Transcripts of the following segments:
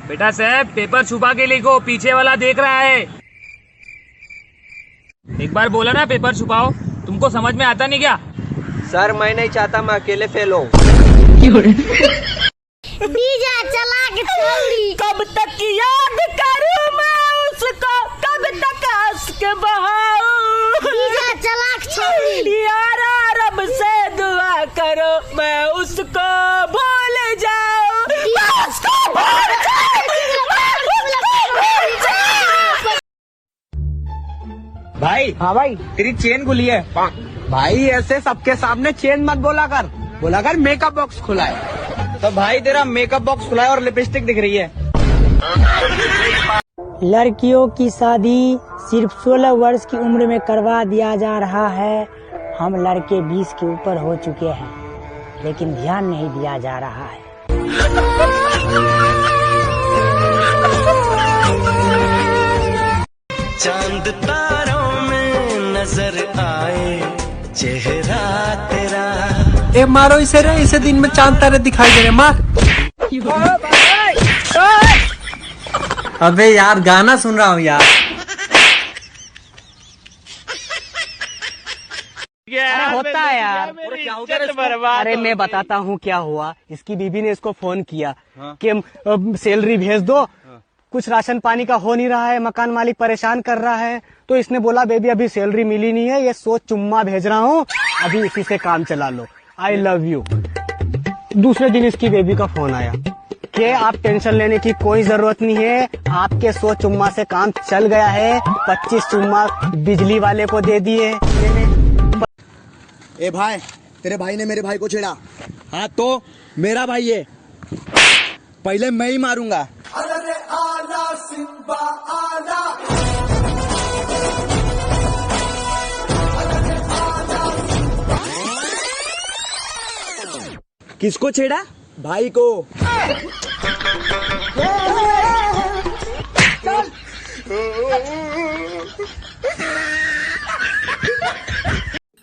बेटा साहब पेपर छुपा के लिखो, पीछे वाला देख रहा है। एक बार बोला ना पेपर छुपाओ, तुमको समझ में आता नहीं क्या? सर मैं नहीं चाहता मैं अकेले फेल हूँ। डीजे चला के छोड़ी। कब तक याद करूं मैं उसको, कब तक हंस के बहाऊं। डीजे चला के छोड़ी। यारा रब से दुआ करो मैं उसको भूल जाऊं। मैं उसको भूल भाई। हाँ भाई, तेरी चेन खुली है। भाई ऐसे सबके सामने चेन मत बोला कर मेकअप बॉक्स खुला है। तो भाई तेरा मेकअप बॉक्स खुला है और लिपस्टिक दिख रही है। लड़कियों की शादी सिर्फ 16 वर्ष की उम्र में करवा दिया जा रहा है। हम लड़के 20 के ऊपर हो चुके हैं, लेकिन ध्यान नहीं दिया जा रहा है। चांद तारों में नजर आए चेहरा तेरा। ए मारो इसे रे, इसे दिन में चांद तारे दिखाई दे रहे, मार। अबे यार गाना सुन रहा हूँ यार। अरे होता है यार। अरे मैं बताता हूँ क्या हुआ। इसकी बीबी ने इसको फोन किया कि सैलरी भेज दो, कुछ राशन पानी का हो नहीं रहा है, मकान मालिक परेशान कर रहा है। तो इसने बोला बेबी अभी सैलरी मिली नहीं है, ये सोच चुम्मा भेज रहा हूँ, अभी इसी से काम चला लो, आई लव यू। दूसरे दिन इसकी बेबी का फोन आया कि आप टेंशन लेने की कोई जरूरत नहीं है, आपके 100 चुम्मा से काम चल गया है, 25 चुम्मा बिजली वाले को दे दिए। ए भाई, तेरे भाई ने मेरे भाई को छेड़ा। हाँ तो मेरा भाई है, पहले मैं ही मारूंगा। किसको छेड़ा? भाई को।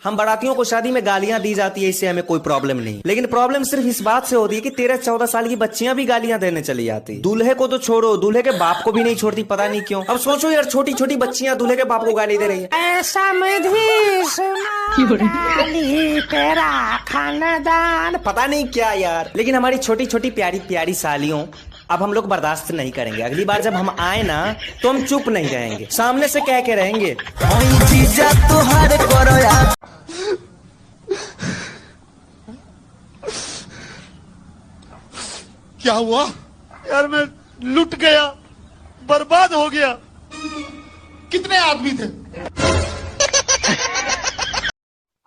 हम बारातियों को शादी में गालियां दी जाती है, इससे हमें कोई प्रॉब्लम नहीं, लेकिन प्रॉब्लम सिर्फ इस बात से होती है कि 13-14 साल की बच्चियां भी गालियां देने चली जाती। दूल्हे को तो छोड़ो, दूल्हे के बाप को भी नहीं छोड़ती, पता नहीं क्यों। अब सोचो यार, छोटी छोटी बच्चियां दूल्हे के बाप को गाली दे रही है। ऐसा तेरा खानदान, पता नहीं क्या यार। लेकिन हमारी छोटी छोटी प्यारी प्यारी सालियों, अब हम लोग बर्दाश्त नहीं करेंगे। अगली बार जब हम आए ना तो हम चुप नहीं रहेंगे, सामने से कह के रहेंगे। क्या हुआ यार? मैं लुट गया, बर्बाद हो गया। कितने आदमी थे?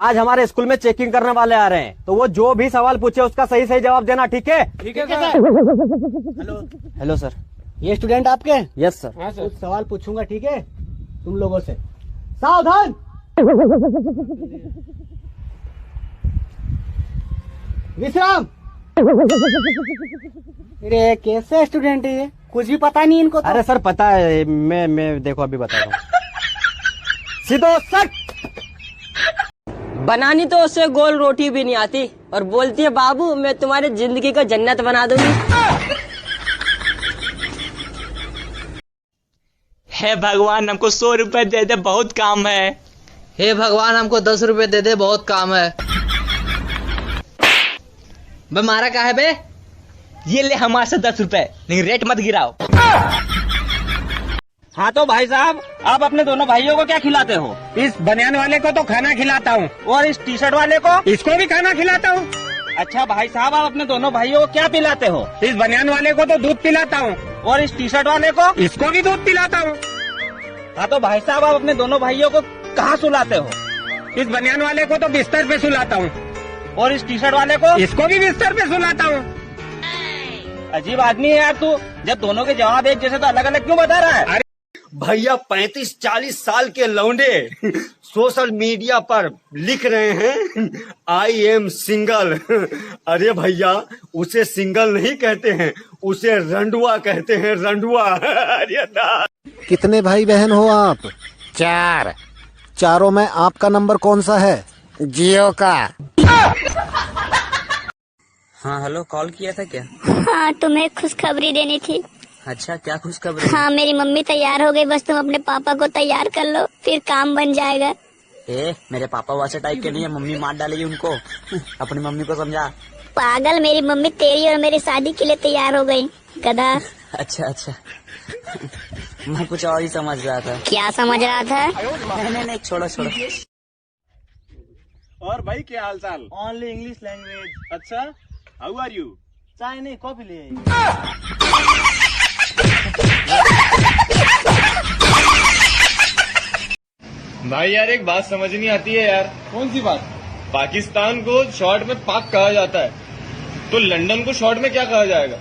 आज हमारे स्कूल में चेकिंग करने वाले आ रहे हैं, तो वो जो भी सवाल पूछे उसका सही सही जवाब देना, ठीक है? ठीक है सर। हेलो सर, ये स्टूडेंट आपके? Yes sir. कुछ सवाल पूछूंगा, ठीक है? तुम लोगों से सावधान। विश्राम। अरे कैसे स्टूडेंट है ये, कुछ भी पता नहीं इनको तो। अरे सर पता है, मैं देखो अभी बता रहा हूँ। सीधो सर। बनानी तो उससे गोल रोटी भी नहीं आती, और बोलती है बाबू मैं तुम्हारी जिंदगी को जन्नत बना दूंगी। हे भगवान हमको 100 रुपए दे दे, बहुत काम है। हे भगवान हमको 10 रुपए दे दे, बहुत काम है। बे मारा का है बे? ये ले हमारे से 10 रुपए, लेकिन रेट मत गिराओ। हाँ तो भाई साहब, आप अपने दोनों भाइयों को क्या खिलाते हो? इस बनियान वाले को तो खाना खिलाता हूँ, और इस टी शर्ट वाले को, इसको भी खाना खिलाता हूँ। अच्छा भाई साहब, आप अपने दोनों भाइयों को क्या पिलाते हो? इस बनियान वाले को तो दूध पिलाता हूँ, और इस टी शर्ट वाले को, इसको भी दूध पिलाता हूँ। हाँ तो भाई साहब, आप अपने दोनों भाइयों को कहाँ सुलाते हो? इस बनियान वाले को तो बिस्तर पे सुलाता हूँ, और इस टी शर्ट वाले को, इसको भी बिस्तर पे सुलाता हूँ। अजीब आदमी है यार तू, जब दोनों के जवाब एक जैसे तो अलग अलग क्यों बता रहा है? भैया 35-40 साल के लौंडे सोशल मीडिया पर लिख रहे हैं आई एम सिंगल। अरे भैया, उसे सिंगल नहीं कहते हैं, उसे रंडुआ कहते हैं, रंडुआ। अरे कितने भाई बहन हो आप? 4। चारों में आपका नंबर कौन सा है? जियो का। हाँ हेलो, कॉल किया था क्या? हाँ, तुम्हें खुशखबरी देनी थी। अच्छा, क्या खुशखबरी? हाँ मेरी मम्मी तैयार हो गई, बस तुम अपने पापा को तैयार कर लो, फिर काम बन जाएगा। मेरे पापा वैसे टाइप के नहीं है, मम्मी मार डालेगी उनको। अपनी मम्मी को समझा। पागल, मेरी मम्मी तेरी और मेरी शादी के लिए तैयार हो गई, गधा। अच्छा मैं कुछ और ही समझ रहा था। क्या समझ रहा था? नहीं, छोड़ो। और भाई क्या हाल चाल? Only English language. अच्छा, हाउ आर यू? चाय नहीं, कॉफी ले। भाई यार एक बात समझ नहीं आती है यार। कौन सी बात? पाकिस्तान को शॉर्ट में पाक कहा जाता है, तो लंदन को शॉर्ट में क्या कहा जाएगा?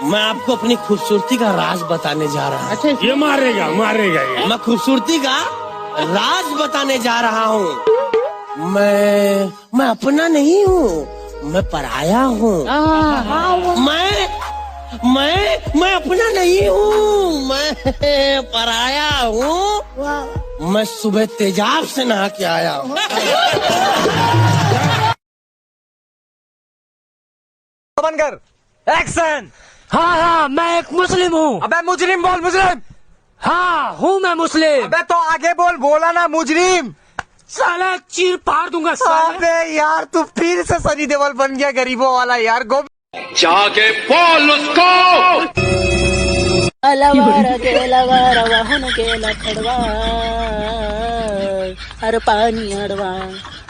मैं आपको अपनी खूबसूरती का राज बताने जा रहा हूँ। अच्छा, ये मारेगा ये। मैं खूबसूरती का राज बताने जा रहा हूँ। मैं अपना नहीं हूँ, मैं पराया हूँ। मैं अपना नहीं हूँ, मैं पराया हूँ। मैं सुबह तेजाब से नहा के आया हूँ। बंद कर, एक्शन। हाँ, मैं एक मुस्लिम हूँ। अबे मुजरिम बोल, मुजरिम। हाँ, हूँ मैं मुस्लिम। अबे तो आगे बोल, बोला ना मुजरिम। साला चीर फाड़ दूंगा साला। अबे यार तू फिर से सनी देओल बन गया, गरीबों वाला यार। जाके बोल उसको। अलवार के लवार वाहन के लखड़वा, हर पानी अड़वा,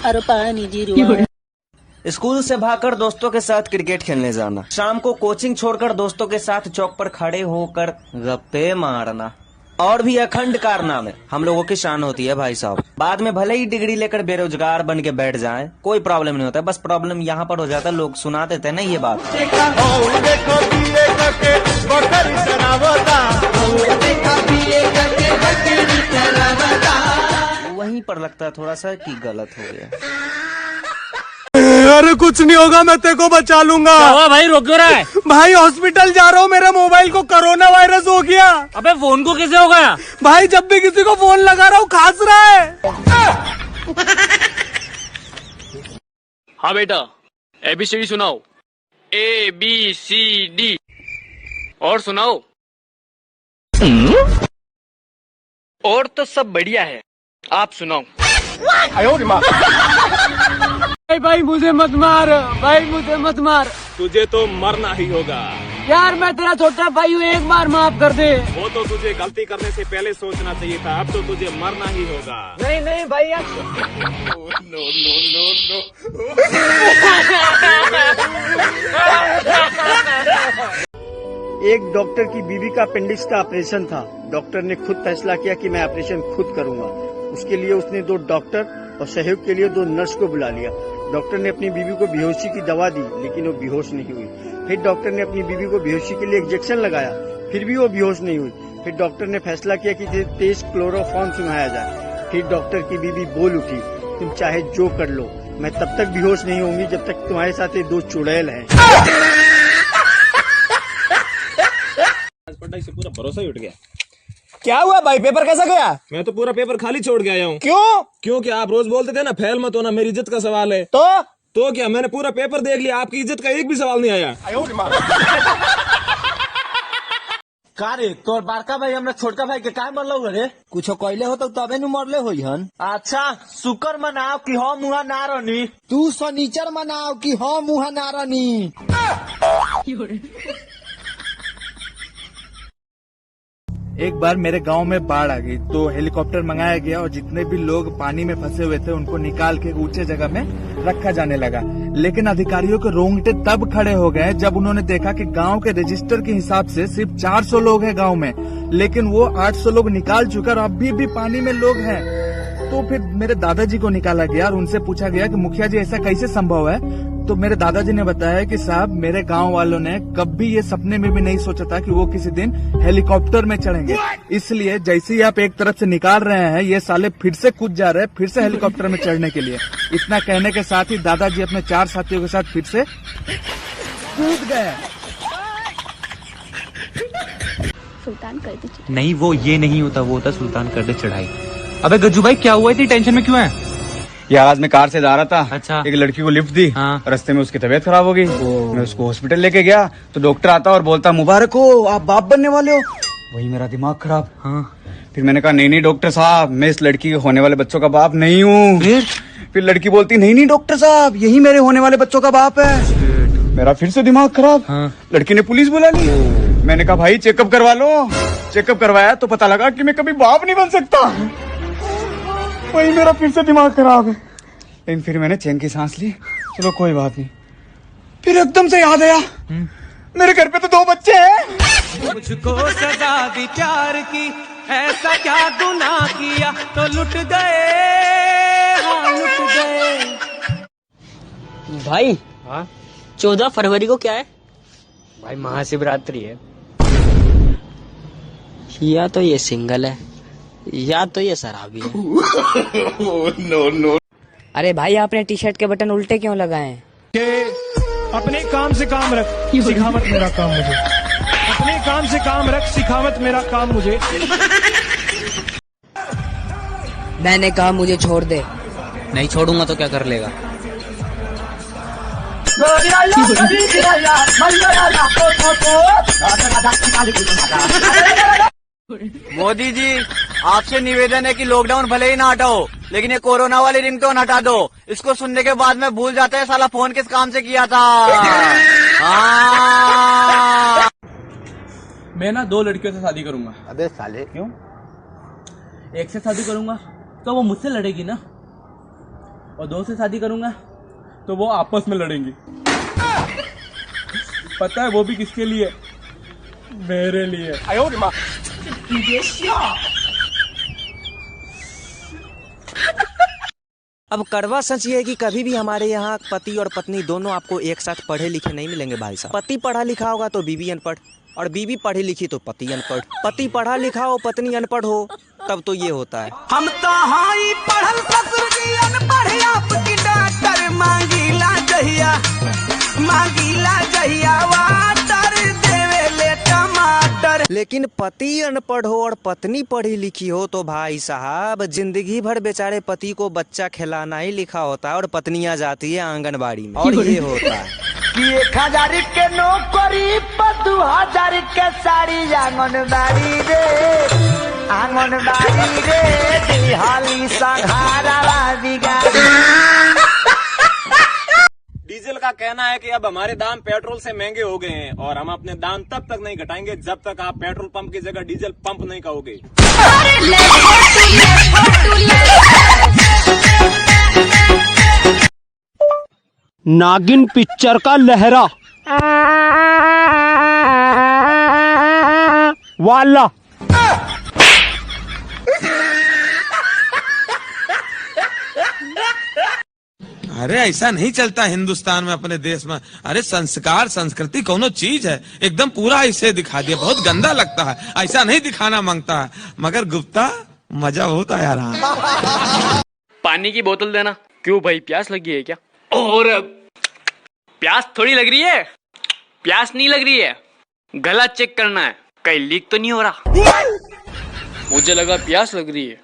हर पानी जिरवा। स्कूल से भागकर दोस्तों के साथ क्रिकेट खेलने जाना, शाम को कोचिंग छोड़कर दोस्तों के साथ चौक पर खड़े होकर गप्पे मारना, और भी अखंड कारनामे हम लोगों की शान होती है भाई साहब। बाद में भले ही डिग्री लेकर बेरोजगार बन के बैठ जाएं, कोई प्रॉब्लम नहीं होता, बस प्रॉब्लम यहाँ पर हो जाता है, लोग सुना देते हैं ना ये बात। वहीं पर लगता है थोड़ा सा कि गलत हो गया। अरे कुछ नहीं होगा, मैं तेरे को बचा लूंगा। भाई रोक क्यों रहा है? भाई हॉस्पिटल जा रहा हूँ, मेरे मोबाइल को कोरोना वायरस हो गया। अबे फोन को कैसे हो गया? भाई जब भी किसी को फोन लगा रहा हूँ खांस रहा है। हाँ बेटा, ABCD सुनाओ। ABCD। और सुनाओ। और तो सब बढ़िया है, आप सुनाओ। भाई मुझे मत मार, भाई मुझे मत मार। तुझे तो मरना ही होगा यार, मैं तेरा छोटा भाई हूँ, एक बार माफ कर दे। वो तो तुझे गलती करने से पहले सोचना चाहिए था, अब तो तुझे मरना ही होगा। नहीं भाई यार। एक डॉक्टर की बीवी का अपेंडिक्स का ऑपरेशन था। डॉक्टर ने खुद फैसला किया कि मैं ऑपरेशन खुद करूंगा। उसके लिए उसने 2 डॉक्टर और सहयोग के लिए 2 नर्स को बुला लिया। डॉक्टर ने अपनी बीवी को बेहोशी की दवा दी, लेकिन वो बेहोश नहीं हुई। फिर डॉक्टर ने अपनी बीवी को बेहोशी के लिए इंजेक्शन लगाया, फिर भी वो बेहोश नहीं हुई। फिर डॉक्टर ने फैसला किया कि तेज क्लोरोफॉर्म सुनाया जाए। फिर डॉक्टर की बीवी बोल उठी, तुम चाहे जो कर लो, मैं तब तक बेहोश नहीं होंगी जब तक तुम्हारे साथ ये 2 चुड़ैल हैं। पढ़ाई से पूरा भरोसा ही उठ गया। क्या हुआ भाई, पेपर कैसा गया? मैं तो पूरा पेपर खाली छोड़ के आया हूँ। क्यों? क्योंकि आप रोज बोलते थे ना फेल मत होना, मेरी इज्जत का सवाल है। तो क्या, मैंने पूरा पेपर देख लिया, आपकी इज्जत का एक भी सवाल नहीं आया। रे तोर बड़का भाई हमरा छोटका भाई के काय मरलो रे? कुछ कहले हो तो तबे नु मरले होई हन। अच्छा, शुक्र मनाओ कि हम मुहा ना रहनी। तू शनिचर मनाओ कि हम मुहा ना रहनी। एक बार मेरे गांव में बाढ़ आ गई तो हेलीकॉप्टर मंगाया गया और जितने भी लोग पानी में फंसे हुए थे उनको निकाल के ऊंचे जगह में रखा जाने लगा। लेकिन अधिकारियों के रोंगटे तब खड़े हो गए जब उन्होंने देखा कि गांव के रजिस्टर के हिसाब से सिर्फ 400 लोग हैं गांव में, लेकिन वो 800 लोग निकाल चुका और अभी भी पानी में लोग हैं। तो फिर मेरे दादाजी को निकाला गया और उनसे पूछा गया कि मुखिया जी ऐसा कैसे संभव है? तो मेरे दादाजी ने बताया कि साहब, मेरे गांव वालों ने कभी ये सपने में भी नहीं सोचा था कि वो किसी दिन हेलीकॉप्टर में चढ़ेंगे, इसलिए जैसे ही आप एक तरफ से निकाल रहे हैं, ये साले फिर से कूद जा रहे हैं फिर से हेलीकॉप्टर में चढ़ने के लिए। इतना कहने के साथ ही दादाजी अपने 4 साथियों के साथ फिर से कूद गए। सुल्तान कर दे। नहीं, वो ये नहीं होता, वो होता सुल्तान कर दे चढ़ाई। अबे गज्जू भाई क्या हुआ, इतनी टेंशन में क्यों है? यार आज मैं कार से जा रहा था। अच्छा। एक लड़की को लिफ्ट दी। हाँ। रास्ते में उसकी तबीयत खराब हो गई। मैं उसको हॉस्पिटल लेके गया तो डॉक्टर आता और बोलता मुबारक हो, आप बाप बनने वाले हो। वही मेरा दिमाग खराब। हाँ। फिर मैंने कहा नहीं डॉक्टर साहब, मैं इस लड़की के होने वाले बच्चों का बाप नहीं हूँ। फिर लड़की बोलती नहीं डॉक्टर साहब, यही मेरे होने वाले बच्चों का बाप है। मेरा फिर से दिमाग खराब। हाँ। लड़की ने पुलिस बुला ली। मैंने कहा भाई चेकअप करवा लो। चेकअप करवाया तो पता लगा कि मैं कभी बाप नहीं बन सकता। वही मेरा फिर से दिमाग खराब है। लेकिन फिर मैंने चैन की सांस ली, चलो कोई बात नहीं। फिर एकदम से याद आया मेरे घर पे तो 2 बच्चे हैं। मुझको सजा दी प्यार की, ऐसा क्या गुनाह किया तो लुट गए, हाँ लुट गए। भाई 14 फरवरी को क्या है? भाई महाशिवरात्रि है। या तो ये सिंगल है या तो ये शराबी है। नो। अरे भाई आपने टी शर्ट के बटन उल्टे क्यों लगाए हैं? अपने काम से काम रख, सिखावत मेरा काम मुझे। अपने काम से काम रख, सिखावत मेरा काम मुझे। मैंने कहा मुझे छोड़ दे। नहीं छोड़ूंगा तो क्या कर लेगा? मोदी जी आपसे निवेदन है कि लॉकडाउन भले ही ना हटाओ, लेकिन ये कोरोना वाली रिंगटोन हटा दो। इसको सुनने के बाद में भूल जाता है साला फोन किस काम से किया था। मैं ना 2 लड़कियों से शादी करूंगा। अबे साले क्यों? एक से शादी करूंगा तो वो मुझसे लड़ेगी ना, और 2 से शादी करूंगा तो वो आपस में लड़ेंगी। पता है वो भी किसके लिए? मेरे लिए। अब कड़वा सच ये है कि कभी भी हमारे यहाँ पति और पत्नी दोनों आपको एक साथ पढ़े लिखे नहीं मिलेंगे भाई साहब। पति पढ़ा लिखा होगा तो बीवी अनपढ़, और बीवी पढ़ी लिखी तो पति अनपढ़। पति पढ़ा लिखा हो पत्नी अनपढ़ हो तब तो ये होता है। हम तो हाई पढ़ल ससुर जी अनपढ़, आपकी डॉक्टर मांगीला जहिया वाटर देवे ले टमाटर। लेकिन पति अनपढ़ हो और पत्नी पढ़ी लिखी हो तो भाई साहब जिंदगी भर बेचारे पति को बच्चा खिलाना ही लिखा होता है और पत्नियां जाती है आंगनबाड़ी में। और ये होता है कि 1000 के नौकरी पर 2000 के साड़ी, आंगनबाड़ी रे दिहाली संघारा बिगाड़ी। डीजल का कहना है कि अब हमारे दाम पेट्रोल से महंगे हो गए हैं और हम अपने दाम तब तक नहीं घटाएंगे जब तक आप पेट्रोल पंप की जगह डीजल पंप नहीं कहोगे। नागिन पिक्चर का लहरा वाला। अरे ऐसा नहीं चलता हिंदुस्तान में, अपने देश में। अरे संस्कार संस्कृति कोनो चीज है, एकदम पूरा ऐसे दिखा दिया। बहुत गंदा लगता है, ऐसा नहीं दिखाना मांगता है, मगर गुप्ता मजा बहुत आया रहा। पानी की बोतल देना। क्यों भाई प्यास लगी है क्या? और प्यास थोड़ी लग रही है, प्यास नहीं लग रही है, गला चेक करना है कहीं लीक तो नहीं हो रहा। मुझे लगा प्यास लग रही है।